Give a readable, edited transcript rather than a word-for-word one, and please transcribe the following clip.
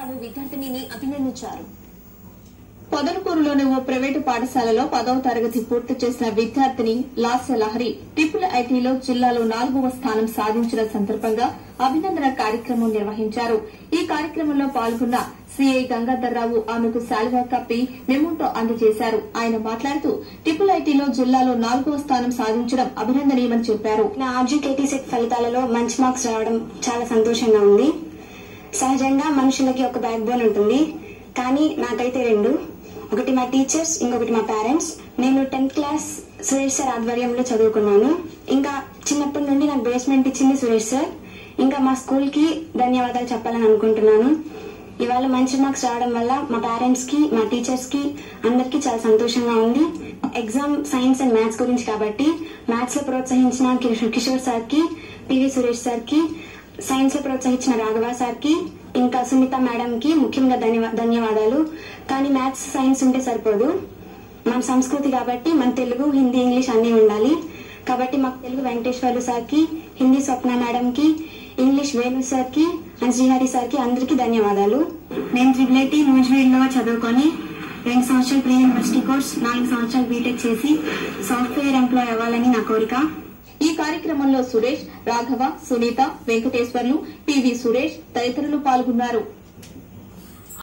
ఆమె విద్యార్థినిని అభినందించారు. పొదలకూరులోని ఓ ప్రైవేటు పాఠశాలలో 10వ తరగతి పూర్తి చేసిన విద్యార్థిని లాస్య లహరి IIITలో జిల్లాలో 4వ స్థానం సాధించిన సందర్భంగా అభినందన కార్యక్రమం నిర్వహించారు. ఈ కార్యక్రమంలో పాల్గొన్న సిఐ గంగాధర్రావు ఆమెకు శాలువా కప్పి మెమోంటో అందజేశారు. ఆయన మాట్లాడుతూ IIITలో జిల్లాలో 4వ స్థానం సాధించడం అభినందనీయమని చెప్పారు. నా RGKT సెట్ ఫలితాలలో మంచి మార్క్స్ రావడం చాలా సంతోషంగా ఉంది. సహజంగా మనుషులకి ఒక బ్యాక్ బోన్ ఉంటుంది, కానీ నాకైతే రెండు. ఒకటి మా టీచర్స్, ఇంకొకటి మా పేరెంట్స్. నేను 10th క్లాస్ సురేష్ సార్ ఆధ్వర్యంలో చదువుకున్నాను. ఇంకా చిన్నప్పటి నుండి నాకు బేస్మెంట్ ఇచ్చింది సురేష్ సార్. ఇంకా మా స్కూల్ కి ధన్యవాదాలు చెప్పాలని అనుకుంటున్నాను. ఇవాళ మంచి మార్క్స్ రావడం వల్ల మా పేరెంట్స్ కి, మా టీచర్స్ కి అందరికీ చాలా సంతోషంగా ఉంది. ఎగ్జామ్ సైన్స్ అండ్ మ్యాథ్స్ గురించి కాబట్టి మ్యాథ్స్ లో ప్రోత్సహించిన కిషోర్ సార్ కి, పివి సురేష్ సార్ కి, సైన్స్ లో ప్రోత్సహించిన రాఘవ సార్ కి, ఇంకా సునీత మేడం కి ముఖ్యంగా ధన్యవాదాలు. కానీ మ్యాథ్స్ సైన్స్ ఉంటే సరిపోదు, మన సంస్కృతి కాబట్టి మన తెలుగు, హిందీ, ఇంగ్లీష్ అన్ని ఉండాలి. కాబట్టి మాకు తెలుగు వెంకటేశ్వర్లు సార్ కి, హిందీ స్వప్న మేడం కి, ఇంగ్లీష్ వేణు సార్ కి అండ్ శ్రీహరి సార్ కి అందరికీ ధన్యవాదాలు. నేను IIIT నూజివీడులో చదువుకొని 2 సంవత్సరాలు ప్రీ యూనివర్సిటీ కోర్స్, 4 సంవత్సరాలు బీటెక్ చేసి సాఫ్ట్వేర్ ఎంప్లాయ్ అవ్వాలని నా కోరిక. ఈ కార్యక్రమంలో సురేష్, రాఘవ, సునీత, వెంకటేశ్వర్లు, పివి సురేష్ తదితరులు పాల్గొన్నారు.